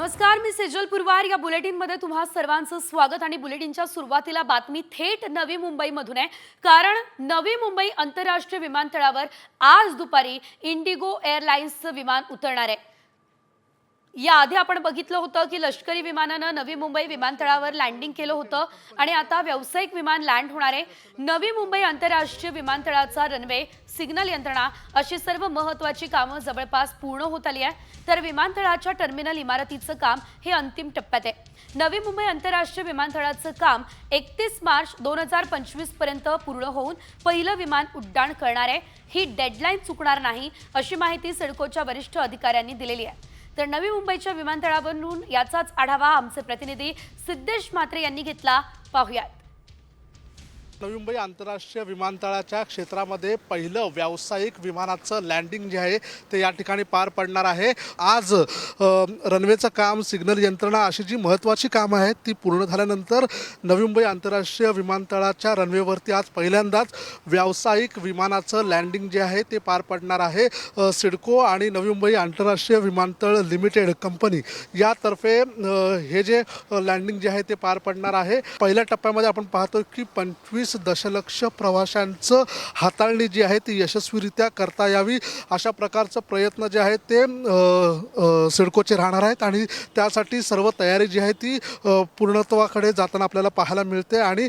नमस्कार, मी सेजल पुरवार. या बुलेटिनमध्ये तुम्हा सर्वांचं स्वागत. आणि बुलेटिनच्या सुरुवातीला बातमी थेट नवी मुंबईमधून आहे. कारण नवी मुंबई आंतरराष्ट्रीय विमानतळावर आज दुपारी इंडिगो एअरलाइन्सचं विमान उतरणार आहे. याआधी आपण बघितलं होतं की लष्करी विमानानं नवी मुंबई विमानतळावर लँडिंग केलं होतं आणि आता व्यावसायिक विमान लँड होणार आहे. नवी मुंबई आंतरराष्ट्रीय विमानतळाचा रनवे, सिग्नल यंत्रणा अशी सर्व महत्त्वाची कामं जवळपास पूर्ण होत आली आहे. तर विमानतळाच्या टर्मिनल इमारतीचं काम हे अंतिम टप्प्यात आहे. नवी मुंबई आंतरराष्ट्रीय विमानतळाचं काम 31 मार्च 2025 पर्यंत पूर्ण होऊन पहिलं विमान उड्डाण करणार आहे. ही डेडलाईन चुकणार नाही अशी माहिती सिडकोच्या वरिष्ठ अधिकाऱ्यांनी दिलेली आहे. तर नवी मुंबईच्या विमानतळावरून याचाच आढावा आमचे प्रतिनिधी सिद्धेश म्हात्रे यांनी घेतला. पाहूयात. नवी मुंबई आंतरराष्ट्रीय विमानतळाच्या क्षेत्रामध्ये पहिलं व्यावसायिक विमानाचं लँडिंग जे आहे ते या ठिकाणी पार पडणार आहे. आज रनवेचं काम, सिग्नल यंत्रणा अशी जी महत्त्वाची कामं आहेत ती पूर्ण झाल्यानंतर नवी मुंबई आंतरराष्ट्रीय विमानतळाच्या रनवेवरती आज पहिल्यांदाच व्यावसायिक विमानाचं लँडिंग जे आहे ते पार पडणार आहे. सिडको आणि नवी मुंबई आंतरराष्ट्रीय विमानतळ लिमिटेड कंपनी यातर्फे हे जे लँडिंग जे आहे ते पार पडणार आहे. पहिल्या टप्प्यामध्ये आपण पाहतो की 25 दशलक्ष प्रवाशांचं हाताळणी जी आहे ती यशस्वीरित्या करता यावी अशा प्रकारचं प्रयत्न जे आहेत ते सिडकोचे राहणार आहेत आणि त्यासाठी सर्व तयारी जी आहे ती पूर्णत्वाकडे जाताना आपल्याला पाहायला मिळते. आणि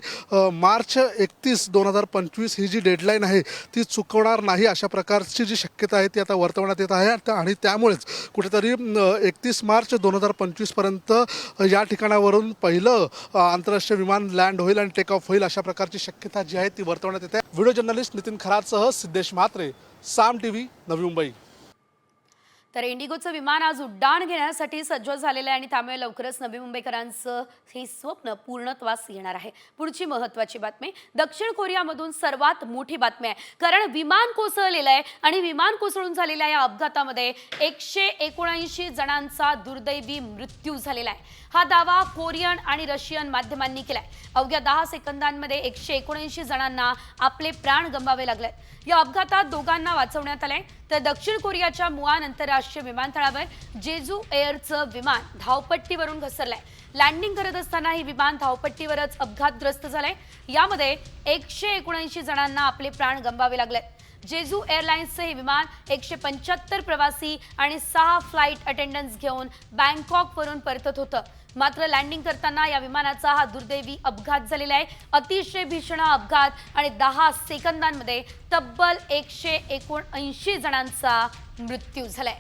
मार्च 31, 2025 ही जी डेडलाईन आहे ती चुकवणार नाही अशा प्रकारची जी शक्यता आहे ती आता वर्तवण्यात येत आहे. आणि त्यामुळेच कुठेतरी 31 मार्च 2025 पर्यंत या ठिकाणावरून पहिलं आंतरराष्ट्रीय विमान लँड होईल आणि टेक ऑफ होईल अशा प्रकारची शक्यता जी आहे ती वर्तवण्यात येते. व्हिडिओ जर्नलिस्ट नितीन खरातसह सिद्धेश म्हात्रे, साम टीव्ही, नवी मुंबई. तर इंडिगोचं विमान आज उड्डाण घेण्यासाठी सज्ज झालेलं आहे आणि त्यामुळे लवकरच नवी मुंबईकरांचं हे स्वप्न पूर्णत्वास येणार आहे. पुढची महत्त्वाची बातमी दक्षिण कोरियामधून सर्वात मोठी बातमी आहे. कारण विमान कोसळलेलं आहे आणि विमान कोसळून झालेल्या या अपघातामध्ये 179 जणांचा दुर्दैवी मृत्यू झालेला आहे. हा दावा कोरियन आणि रशियन माध्यमांनी केलाय. अवघ्या 10 सेकंदांमध्ये 179 जणांना आपले प्राण गमवावे लागले. या अपघातात दोघांना वाचवण्यात आलंय. तर दक्षिण कोरियाच्या मुआन आंतरराष्ट्रीय विमानतळावर जेजू एअरचं विमान धावपट्टीवरून घसरलंय. लँडिंग करत असताना हे विमान धावपट्टीवरच अपघातग्रस्त झालंय. यामध्ये 179 जणांना आपले प्राण गमवावे लागले. जेजू एअरलाइन्सचे हे विमान 175 प्रवासी आणि 6 फ्लाईट अटेंडंट्स घेऊन बँकॉकवरून परतत होतं. मात्र लँडिंग करताना या विमानाचा हा दुर्दैवी अपघात झालेला आहे. अतिशय भीषण अपघात आणि 10 सेकंदांमध्ये तब्बल 179 जणांचा मृत्यू झालाय.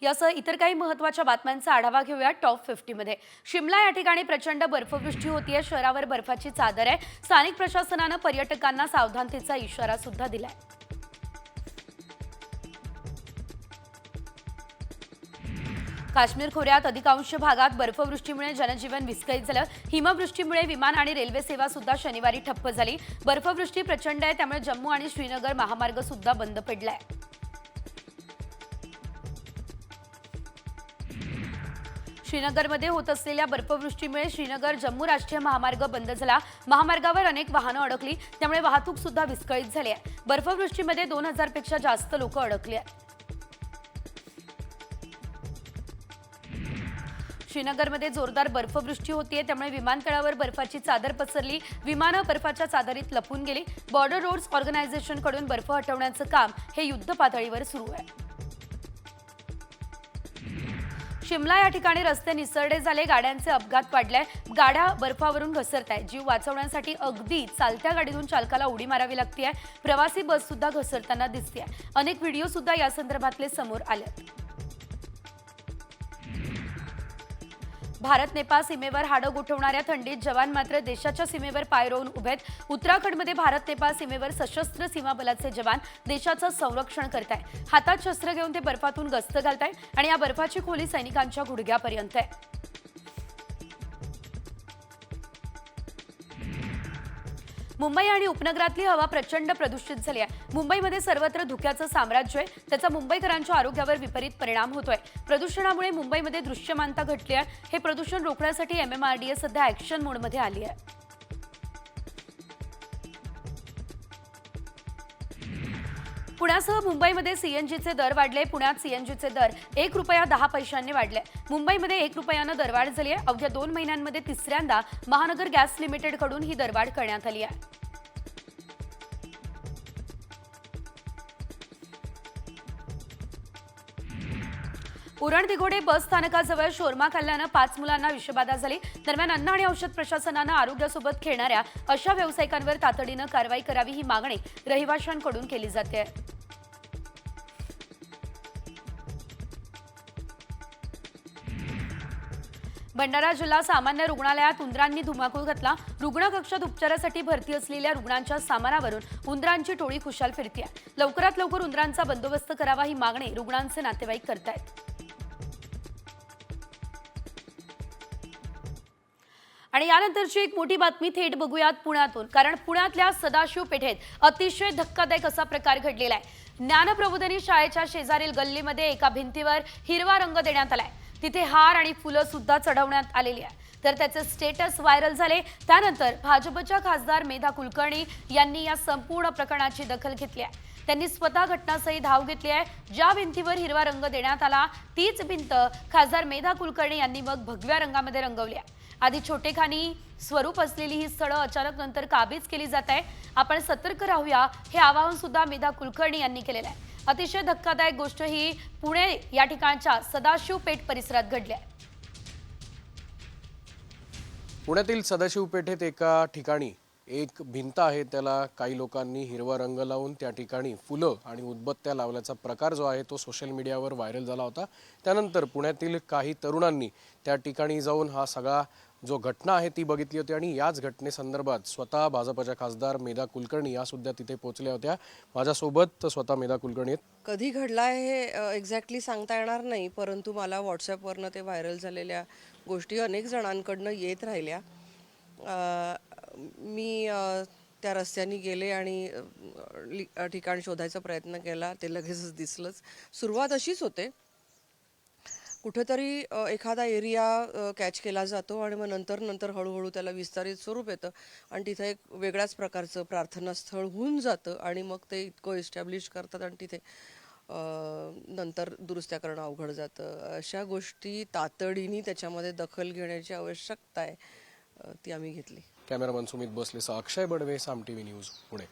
यासह इतर काही महत्त्वाच्या बातम्यांचा आढावा घेऊया टॉप 50 मध्ये. शिमला या ठिकाणी प्रचंड बर्फवृष्टी होतीये. शहरावर बर्फाची चादर आहे. स्थानिक प्रशासनानं पर्यटकांना सावधानतेचा इशारा सुद्धा दिलाय. काश्मीर खोऱ्यात अधिकांश भागात बर्फवृष्टीमुळे जनजीवन विस्कळीत झालं. हिमवृष्टीमुळे विमान आणि रेल्वे सेवा सुद्धा शनिवारी ठप्प झाली. बर्फवृष्टी प्रचंड आहे त्यामुळे जम्मू आणि श्रीनगर महामार्ग सुद्धा बंद पडलाय. श्रीनगरमध्ये होत असलेल्या बर्फवृष्टीमुळे श्रीनगर जम्मू राष्ट्रीय महामार्ग बंद झाला. महामार्गावर अनेक वाहनं अडकली त्यामुळे वाहतूक सुद्धा विस्कळीत झाली आहे. बर्फवृष्टीमध्ये 2000 पेक्षा जास्त लोक अडकली आहेत. श्रीनगरमध्ये जोरदार बर्फवृष्टी होतीये त्यामुळे विमानतळावर बर्फाची चादर पसरली. विमानं बर्फाच्या चादरीत लपून गेली. बॉर्डर रोड्स ऑर्गनायझेशनकडून बर्फ हटवण्याचं काम हे युद्ध पातळीवर सुरू आहे. शिमला या ठिकाणी रस्ते निसरडे झाले. गाड्यांचे अपघात वाढले. गाड्या बर्फावरून घसरत आहेत. जीव वाचवण्यासाठी अगदी चालत्या गाडीतून चालकाला उडी मारावी लागते. प्रवासी बस सुद्धा घसरताना दिसते. अनेक व्हिडिओ सुद्धा या संदर्भातले समोर आले. भारत नेपाळ सीमेवर हाडं गोठवणाऱ्या थंडीत जवान मात्र देशाच्या सीमेवर पाय रोवून उभेत. उत्तराखंडमध्ये भारत नेपाळ सीमेवर सशस्त्र सीमा बलाचे जवान देशाचं संरक्षण करतायत. हातात शस्त्र घेऊन ते बर्फातून गस्त घालतायत आणि या बर्फाची खोली सैनिकांच्या गुडघ्यापर्यंत आहे. मुंबई आणि उपनगरातली हवा प्रचंड प्रदूषित झाली आहे. मुंबईमध्ये सर्वत्र धुक्याचं साम्राज्य आहे. त्याचा मुंबईकरांच्या आरोग्यावर विपरीत परिणाम होतोय. प्रदूषणामुळे मुंबईमध्ये दृश्यमानता घटली आहे. हे प्रदूषण रोखण्यासाठी MMRDA सध्या ॲक्शन मोडमध्ये आली आहे. पुण्यासह मुंबईमध्ये सीएनजीचे दर वाढले. पुण्यात सीएनजीचे दर ₹1.10 वाढले. मुंबईमध्ये ₹1 दरवाढ झाली आहे. अवघ्या 2 महिन्यांमध्ये तिसऱ्यांदा महानगर गॅस लिमिटेडकडून ही दरवाढ करण्यात आली आहे. उरण दिघोडे बस स्थानकाजवळ शोरमा खाल्ल्यानं 5 मुलांना विषबाधा झाली. दरम्यान अन्न आणि औषध प्रशासनानं आरोग्यासोबत खेळणाऱ्या अशा व्यावसायिकांवर तातडीनं कारवाई करावी ही मागणी रहिवाशांकडून केली जाते. भंडारा जिल्हा सामान्य रुग्णालयात उंदरांनी धुमाकूळ घातला. रुग्ण कक्षात उपचारासाठी भरती असलेल्या रुग्णांच्या सामानावरून उंदरांची टोळी खुशाल फिरतीये. लवकरात लवकर उंदरांचा बंदोबस्त करावा ही मागणी रुग्णांचे नातेवाईक करतायत. आणि यानंतरची एक मोठी बातमी थेट बघूयात पुण्यातून, कारण पुण्यातल्या सदाशिव पेठेत अतिशय धक्कादायक असा प्रकार घडलेला आहे. ज्ञानप्रबोधिनी शाळेच्या शेजारील गल्लीमध्ये एका भिंतीवर हिरवा रंग देण्यात आलाय. तिथे हार आणि फुलं सुद्धा चढवण्यात आलेली आहे. तर त्याचे स्टेटस व्हायरल झाले. त्यानंतर भाजपच्या खासदार मेधा कुलकर्णी यांनी या संपूर्ण प्रकरणाची दखल घेतली आहे. त्यांनी स्वतः घटनास्थळी धाव घेतली आहे. ज्या भिंतीवर हिरवा रंग देण्यात आला तीच भिंत खासदार मेधा कुलकर्णी यांनी मग भगव्या रंगामध्ये रंगवली आहे. आधी छोटेखानी स्वरूप असलेली ही स्थळं अचानक नंतर काबीज केली जात आहे. आपण सतर्क राहूया हे आवाहन सुद्धा मेधा कुलकर्णी यांनी केलेलं आहे. अतिशय धक्कादायक गोष्ट ही पुणे या ठिकाणच्या सदाशिव पेठ परिसरात घडली आहे. पुण्यातील सदाशिव पेठेत एका ठिकाणी एक भिंत आहे, त्याला काही लोकांनी हिरवा रंग लावून त्या ठिकाणी फुलं आणि उदबत्त्या लावल्याचा प्रकार जो आहे तो सोशल मीडियावर व्हायरल झाला होता. त्यानंतर पुण्यातील काही तरुणांनी त्या ठिकाणी जाऊन हा सगळा जो घटना आहे ती बघितली होती आणि याच घटनेसंदर्भात स्वतः भाजपच्या खासदार मेधा कुलकर्णी या सुद्धा तिथे पोहोचल्या होत्या. माझ्यासोबत स्वतः मेधा कुलकर्णी आहेत. कधी घडला आहे हे एक्झॅक्टली सांगता येणार नाही, परंतु मला व्हॉट्सॲपवरनं ते व्हायरल झालेल्या गोष्टी अनेक जणांकडनं येत राहिल्या. मी त्या रस्त्याने गेले आणि ठिकाण शोधायचा प्रयत्न केला. ते लगेचच दिसलंच. सुरुवात अशीच होते, कुठेतरी एखादा एरिया कॅच केला जातो आणि मग नंतर हळूहळू त्याला विस्तारित स्वरूप येतं आणि तिथं एक वेगळ्याच प्रकारचं प्रार्थनास्थळ होऊन जातं आणि मग ते इतकं इस्टॅब्लिश करतात आणि तिथे नंतर दुरुस्त्या करणं अवघड जातं. अशा गोष्टी तातडीने त्याच्यामध्ये दखल घेण्याची आवश्यकता आहे, ती आम्ही घेतली. कॅमेरामन सुमित बसलेसह अक्षय बडवे, साम टीव्ही न्यूज, पुणे.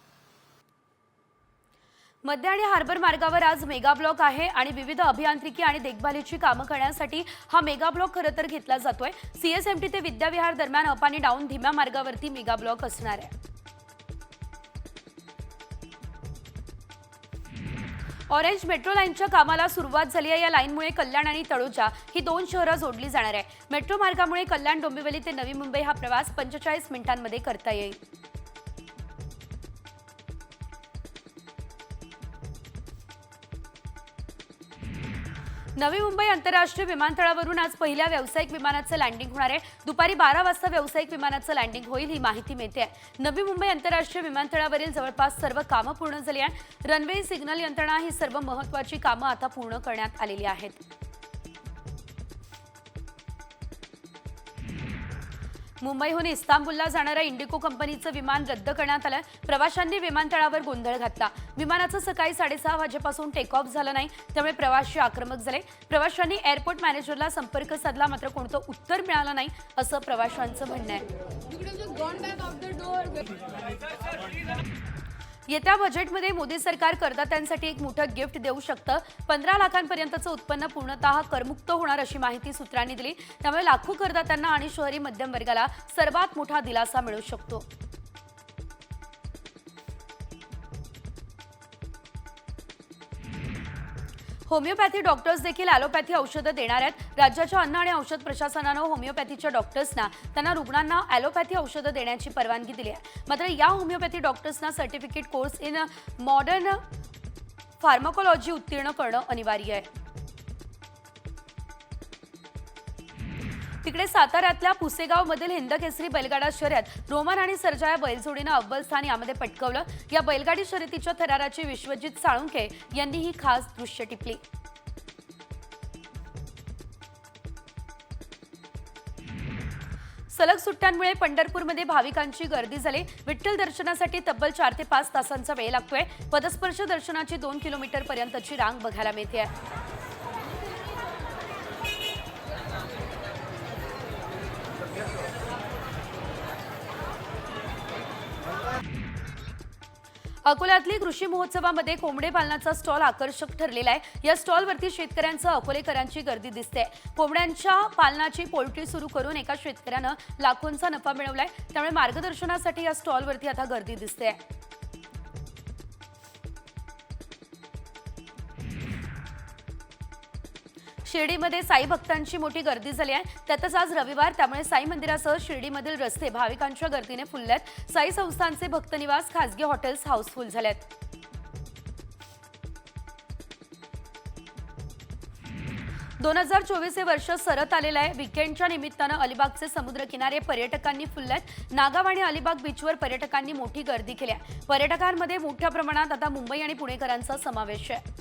मध्य आणि हार्बर मार्गावर आज मेगा ब्लॉक आहे आणि विविध अभियांत्रिकी आणि देखभालीची कामं करण्यासाठी हा मेगा ब्लॉक खरं तर घेतला जातोय. सीएसएमटी ते विद्याविहार दरम्यान अप आणि डाऊन धीम्या मार्गावरती मेगा ब्लॉक असणार आहे. ऑरेंज मेट्रो लाईनच्या कामाला सुरुवात झाली आहे. या लाईनमुळे कल्याण आणि तळोजा ही 2 शहरं जोडली जाणार आहे. मेट्रो मार्गामुळे कल्याण डोंबिवली ते नवी मुंबई हा प्रवास 45 मिनिटांमध्ये करता येईल. नवी मुंबई आंतरराष्ट्रीय विमानतळावरून आज पहिल्या व्यावसायिक विमानाचं लँडिंग होणार आहे. दुपारी 12 वाजता व्यावसायिक विमानाचं लँडिंग होईल ही माहिती मिळते. नवी मुंबई आंतरराष्ट्रीय विमानतळावरील जवळपास सर्व कामं पूर्ण झाली आहेत. रनवे, सिग्नल यंत्रणा ही सर्व महत्त्वाची कामं आता पूर्ण करण्यात आलेली आहेत. मुंबईहून इस्तांबुलला जाणाऱ्या इंडिगो कंपनीचं विमान रद्द करण्यात आलं. प्रवाशांनी विमानतळावर गोंधळ घातला. विमानाचं सकाळी 6:30 वाजेपासून टेक ऑफ झालं नाही, त्यामुळे प्रवासी आक्रमक झाले. प्रवाशांनी एअरपोर्ट मॅनेजरला संपर्क साधला, मात्र कोणतं उत्तर मिळालं नाही असं प्रवाशांचं म्हणणं आहे. येत्या बजेटमध्ये मोदी सरकार करदात्यांसाठी एक मोठं गिफ्ट देऊ शकतं. 15 लाखांपर्यंतचं उत्पन्न पूर्णतः करमुक्त होणार अशी माहिती सूत्रांनी दिली. त्यामुळे लाखो करदात्यांना आणि शहरी मध्यम वर्गाला सर्वात मोठा दिलासा मिळू शकतो. होमिओपॅथी डॉक्टर्स देखील ॲलोपॅथी औषधं देणार आहेत. राज्याच्या अन्न आणि औषध प्रशासनानं होमिओपॅथीच्या डॉक्टर्सना त्यांना रुग्णांना ॲलोपॅथी औषधं देण्याची परवानगी दिली आहे. मात्र या होमिओपॅथी डॉक्टर्सना certificate course in modern pharmacology उत्तीर्ण करणं अनिवार्य आहे. तिकडे साताऱ्यातल्या पुसेगावमधील हिंदकेसरी बैलगाडा शर्यत रोमन आणि सर्जा या बैलजोडीनं अव्वल स्थान यामध्ये पटकावलं. या बैलगाडी शर्यतीच्या थराराची विश्वजित साळुंखे यांनी ही खास दृश्य टिपली. सलग सुट्ट्यांमुळे पंढरपूरमध्ये भाविकांची गर्दी झाली. विठ्ठल दर्शनासाठी तब्बल 4 ते 5 तासांचा वेळ लागतोय. पदस्पर्श दर्शनाची 2 किलोमीटर पर्यंतची रांग बघायला मिळते. अकोल्यातली कृषी महोत्सवामध्ये कोंबडे पालनाचा स्टॉल आकर्षक ठरलेला आहे. या स्टॉलवरती शेतकऱ्यांचं अकोलेकरांची गर्दी दिसते. कोंबड्यांच्या पालनाची पोल्ट्री सुरू करून एका शेतकऱ्यानं लाखोंचा नफा मिळवलाय. त्यामुळे मार्गदर्शनासाठी या स्टॉलवरती आता गर्दी दिसते. शिर्डीमध्ये साई भक्तांची मोठी गर्दी झाली आहे. त्यातच आज रविवार, त्यामुळे साई मंदिरासह शिर्डीमधील रस्ते भाविकांच्या गर्दीने फुललेत. साई संस्थानचे भक्तनिवास, खासगी हॉटेल्स हाऊसफुल झालेत. दोन 2024 हे वर्ष सरत आलेलं आहे. वीकेंडच्या निमित्तानं अलिबागचे समुद्र किनारे पर्यटकांनी फुललेत. नागाव आणि अलिबाग बीचवर पर्यटकांनी मोठी गर्दी केली आहे. पर्यटकांमध्ये मोठ्या प्रमाणात आता मुंबई आणि पुणेकरांचा समावेश आहे.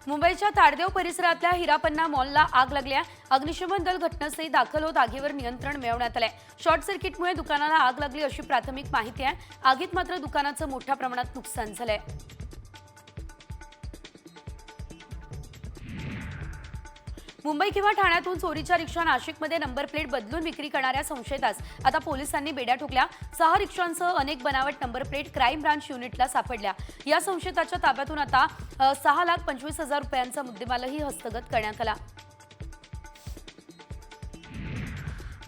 मुंबईच्या ताडदेव परिसरातल्या हिरापन्ना मॉलला आग लागली आहे. अग्निशमन दल घटनास्थळी दाखल होत आगीवर नियंत्रण मिळवण्यात आलंय. शॉर्ट सर्किटमुळे दुकानाला आग लागली अशी प्राथमिक माहिती आहे. आगीत मात्र दुकानाचं मोठ्या प्रमाणात नुकसान झालंय. मुंबई किंवा ठाण्यातून चोरीच्या रिक्षा नाशिकमध्ये नंबर प्लेट बदलून विक्री करणाऱ्या संशयितास आता पोलिसांनी बेड्या ठोकल्या. 6 रिक्षांसह अनेक बनावट नंबर प्लेट क्राईम ब्रांच युनिटला सापडल्या. या संशयिताच्या ताब्यातून आता 6,25,000 रुपयांचा मुद्देमालही हस्तगत करण्यात आला.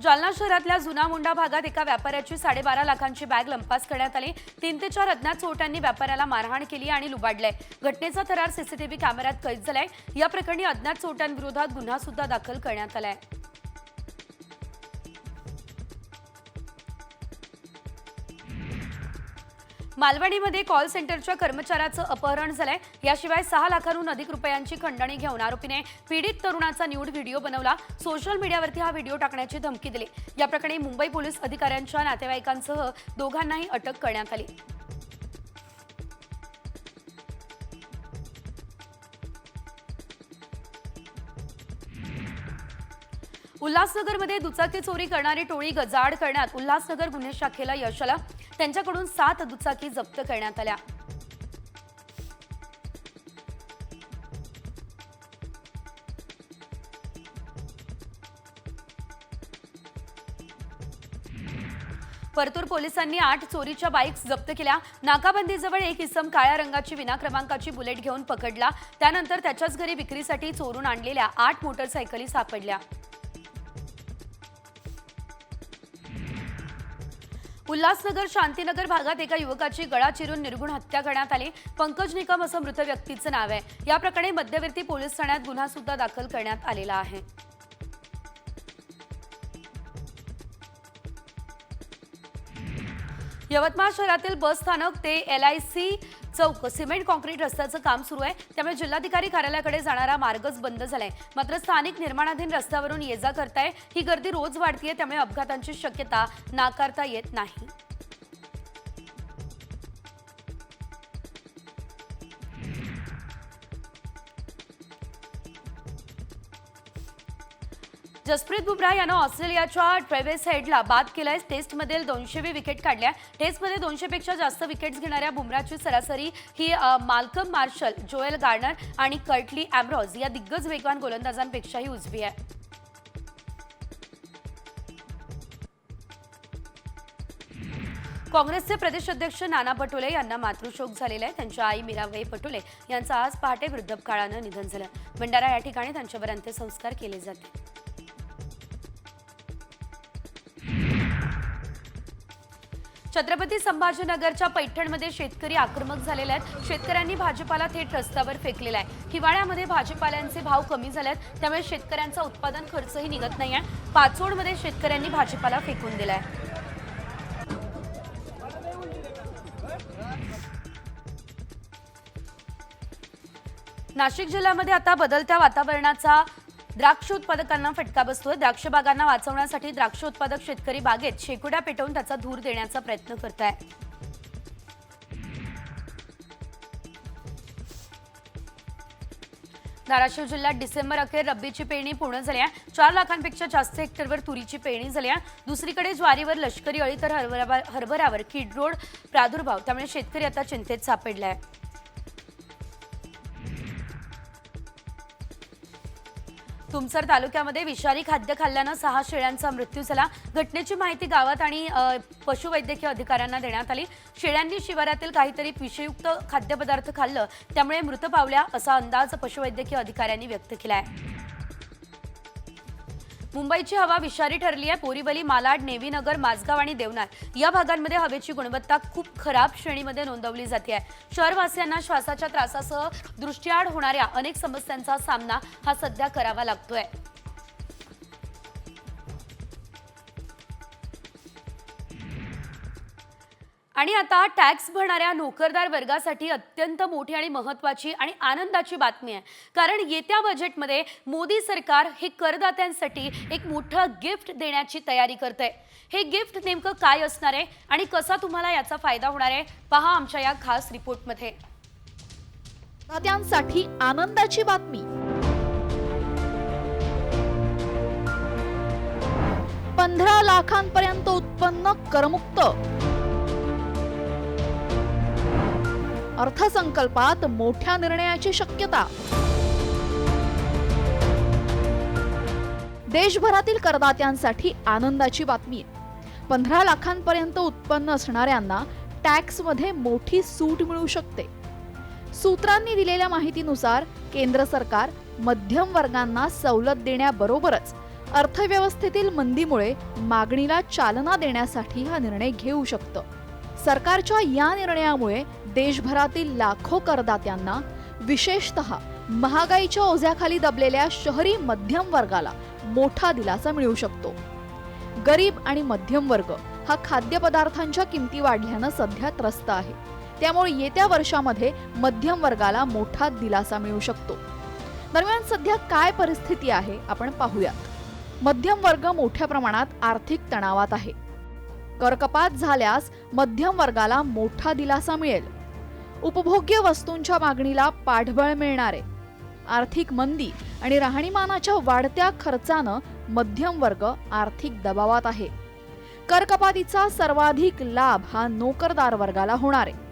जालना शहरातल्या जुना मोंढा भागात एका व्यापाऱ्याची 12.5 लाखांची बॅग लंपास करण्यात आली. 3 ते 4 अज्ञात चोरट्यांनी व्यापाऱ्याला मारहाण केली आणि लुबाडलंय. घटनेचा थरार सीसीटीव्ही कॅमेऱ्यात कैद झालाय. या प्रकरणी अज्ञात चोरट्यांविरोधात गुन्हा सुद्धा दाखल करण्यात आलाय. मालवणीमध्ये कॉल सेंटरच्या कर्मचाऱ्याचं अपहरण झालंय. याशिवाय 6 लाखांहून अधिक रुपयांची खंडणी घेऊन आरोपीने पीडित तरुणाचा न्यूड व्हिडिओ बनवला. सोशल मीडियावरती हा व्हिडिओ टाकण्याची धमकी दिली. या प्रकरणी मुंबई पोलीस अधिकाऱ्यांच्या नातेवाईकांसह दोघांनाही अटक करण्यात आली. उल्हासनगरमध्ये दुचाकी चोरी करणारी टोळी गजाआड करण्यात उल्हासनगर गुन्हे शाखेला यश आलं. त्यांच्याकडून 7 दुचाकी जप्त करण्यात आल्या. परतूर पोलिसांनी 8 चोरीच्या बाईक्स जप्त केल्या. नाकाबंदीजवळ एक इसम काळ्या रंगाची विना क्रमांकाची बुलेट घेऊन पकडला. त्यानंतर त्याच्याच घरी विक्रीसाठी चोरून आणलेल्या 8 मोटरसायकली सापडल्या. उल्हासनगर शांतीनगर भागात एका युवकाची गळा चिरून निर्घुण हत्या करण्यात आली. पंकज निकम असं मृत व्यक्तीचं नाव आहे. या प्रकरणी मध्यवर्ती पोलीस ठाण्यात गुन्हा सुद्धा दाखल करण्यात आलेला आहे. यवतमाळ शहरातील बस स्थानक ते LIC चौक सिमेंट कॉन्क्रीट रस्त्याचं काम सुरू आहे. त्यामुळे जिल्हाधिकारी कार्यालयाकडे जाणारा मार्गच बंद झालाय. मात्र स्थानिक निर्माणाधीन रस्त्यावरून ये जा करताय. ही गर्दी रोज वाढतीये, त्यामुळे अपघातांची शक्यता नाकारता येत नाही. जसप्रीत बुमराह यानं ऑस्ट्रेलियाच्या ट्रेव्हिस हेडला बाद केलाय. टेस्टमधील 200वी विकेट काढल्या. टेस्टमध्ये 200 पेक्षा जास्त विकेट्स घेणाऱ्या बुमराहची सरासरी ही माल्कम मार्शल, जोएल गार्नर आणि कर्टली एम्ब्रॉज या दिग्गज वेगवान गोलंदाजांपेक्षाही उजवी आहे. काँग्रेसचे प्रदेश अध्यक्ष नाना पटोले यांना मातृशोक झालेला आहे. त्यांच्या आई मीराबाई पटोले यांचं आज पहाटे वृद्धापकाळानं निधन झालं. भंडारा या ठिकाणी त्यांच्यावर अंत्यसंस्कार केले जातील. छत्रपती संभाजीनगरच्या पैठणमध्ये शेतकरी आक्रमक झालेले आहेत. शेतकऱ्यांनी भाजीपाला थेट रस्त्यावर फेकलेला आहे. हिवाळ्यामध्ये भाजीपाल्यांचे भाव कमी झाले आहेत, त्यामुळे शेतकऱ्यांचा उत्पादन खर्चही निघत नाहीये. पाचोडमध्ये शेतकऱ्यांनी भाजीपाला फेकून दिलाय. नाशिक जिल्ह्यामध्ये आता बदलत्या वातावरणाचा द्राक्ष उत्पादकांना फटका बसतोय. द्राक्ष बागांना वाचवण्यासाठी द्राक्ष उत्पादक शेतकरी बागेत शेकोट्या पेटवून त्याचा धूर देण्याचा प्रयत्न करत आहे. धाराशिव जिल्ह्यात डिसेंबर अखेर रब्बीची पेरणी पूर्ण झाली आहे. 4 लाखांपेक्षा जास्त हेक्टरवर तुरीची पेरणी झाली आहे. दुसरीकडे ज्वारीवर लष्करी अळी तर हरभऱ्यावर कीड रोग प्रादुर्भाव, त्यामुळे शेतकरी आता चिंतेत सापडला आहे. तुमसर तालुक्यामध्ये विषारी खाद्य खाल्ल्यानं 6 शेळ्यांचा मृत्यू झाला. घटनेची माहिती गावात आणि पशुवैद्यकीय अधिकाऱ्यांना देण्यात आली. शेळ्यांनी शिवारातील काहीतरी विषयुक्त खाद्यपदार्थ खाल्लं, त्यामुळे मृत पावल्या असा अंदाज पशुवैद्यकीय अधिकाऱ्यांनी व्यक्त केला आहे. मुंबईची हवा विषारी ठरली आहे. बोरीवली, मालाड, नेवीनगर, माझगाव आणि देवनार या भागांमध्ये हवेची गुणवत्ता खूप खराब श्रेणीमध्ये नोंदवली जाते आहे. शहरवासियांना श्वासाच्या त्रासासह दृष्टीआड होणाऱ्या अनेक समस्यांचा सामना हा सध्या करावा लागतोय. आणि आता टॅक्स भरणाऱ्या नोकरदार वर्गासाठी अत्यंत मोठी आणि महत्त्वाची आणि आनंदाची बातमी आहे. कारण येत्या बजेटमध्ये मोदी सरकार हे करदात्यांसाठी एक मोठं गिफ्ट देण्याची तयारी करतंय. हे गिफ्ट नेमकं काय असणार आहे आणि कसा तुम्हाला याचा फायदा होणार आहे, पहा आमच्या या खास रिपोर्टमध्ये. करदात्यांसाठी आनंदाची बातमी. 15 लाखांपर्यंत उत्पन्न करमुक्त. अर्थसंकल्पात मोठ्या निर्णयाची शक्यता. देशभरातील करदात्यांसाठी आनंदाची बातमी. 15 लाखांपर्यंत उत्पन्न असणाऱ्यांना टॅक्समध्ये मोठी सूट मिळू शकते. सूत्रांनी दिलेल्या माहितीनुसार केंद्र सरकार मध्यम वर्गांना सवलत देण्याबरोबरच अर्थव्यवस्थेतील मंदीमुळे मागणीला चालना देण्यासाठी हा निर्णय घेऊ शकतं. सरकारच्या या निर्णयामुळे देशभरातील लाखो करदात्यांना, विशेषतः महागाईच्या ओझ्याखाली दबलेल्या शहरी मध्यम वर्गाला मोठा दिलासा मिळू शकतो. गरीब आणि मध्यम वर्ग हा खाद्यपदार्थांच्या किमती वाढल्यानं सध्या त्रस्त आहे. त्यामुळे येत्या वर्षामध्ये मध्यम वर्गाला मोठा दिलासा मिळू शकतो. दरम्यान सध्या काय परिस्थिती आहे आपण पाहूयात. मध्यम वर्ग मोठ्या प्रमाणात आर्थिक तणावात आहे. करकपात झाल्यास मध्यम वर्गाला मोठा दिलासा मिळेल. उपभोग्य वस्तूंच्या मागणीला पाठबळ मिळणार आहे. आर्थिक मंदी आणि राहणीमानाच्या वाढत्या खर्चानं मध्यम वर्ग आर्थिक दबावात आहे. करकपातीचा सर्वाधिक लाभ हा नोकरदार वर्गाला होणार आहे.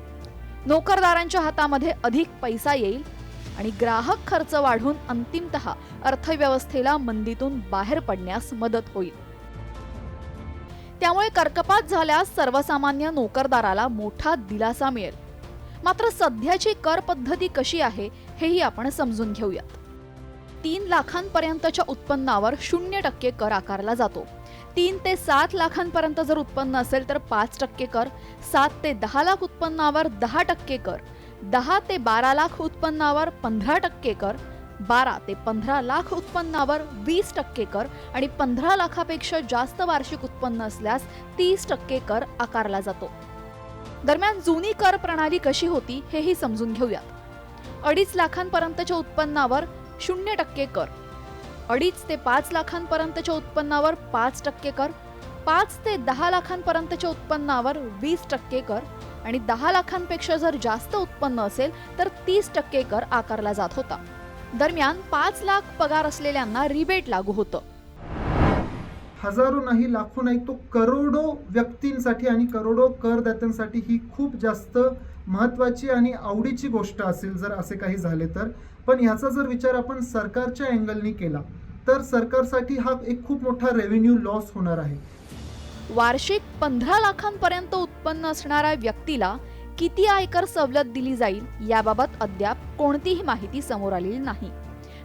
नोकरदारांच्या हातामध्ये अधिक पैसा येईल आणि ग्राहक खर्च वाढून अंतिमतः अर्थव्यवस्थेला मंदीतून बाहेर पडण्यास मदत होईल. त्यामुळे करकपात झाल्यास सर्वसामान्य नोकरदाराला मोठा दिलासा मिळेल. मात्र सध्याची कर पद्धती कशी आहे हेही आपण समजून घेऊयात. 3 लाखांपर्यंतच्या उत्पन्नावर 0% कर आकारला जातो. 3 ते 7 लाखांपर्यंत जर उत्पन्न असेल तर 5% कर, 7 ते 10 लाख उत्पन्नावर 10% कर, 10 ते 12 लाख उत्पन्नावर 15% कर, 12 ते 15 लाख उत्पन्नावर 20% कर आणि 15 लाखापेक्षा जास्त वार्षिक उत्पन्न असल्यास 30% कर आकारला जातो. दरम्यान जुनी कर प्रणाली कशी होती हेही समजून घेऊयात. 2.5 लाखांपर्यंतच्या उत्पन्नावर 0% कर, 2.5 ते 5 लाखांपर्यंतच्या उत्पन्नावर 5% कर, 5 ते 10 लाखांपर्यंतच्या उत्पन्नावर 20% कर आणि 10 लाखांपेक्षा जर जास्त उत्पन्न असेल तर 30% कर आकारला जात होता. दरम्यान 5 लाख पगार असलेल्यांना रिबेट लागू होतं. हजारो नाही, लाखो नाही, तो करोडो व्यक्तींसाठी आणि करोडो करदात्यांसाठी ही खूप जास्त महत्त्वाची आणि आवडीची गोष्ट असेल जर असे काही झाले तर. पण ह्याचा जर विचार आपण सरकारच्या अँगलनी केला तर सरकारसाठी हा एक खूप मोठा रेव्हेन्यू लॉस होणार आहे. वार्षिक 15 लाखांपर्यंत उत्पन्न असणाऱ्या व्यक्तीला किती आयकर सवलत दिली जाईल याबाबत अद्याप कोणतीही माहिती समोर आलेली नाही.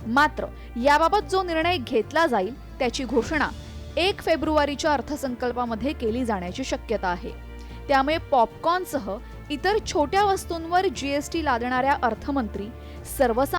मात्र याबाबत जो निर्णय घेतला जाईल त्याची घोषणा 1 फेब्रुवारीच्या अर्थसंकल्पामध्ये केली जाण्याची शक्यता आहे. त्यामुळे पॉपकॉर्नसह इतर छोट्या वस्तूंवर GST लादणाऱ्या अर्थमंत्री सर्वसामान्य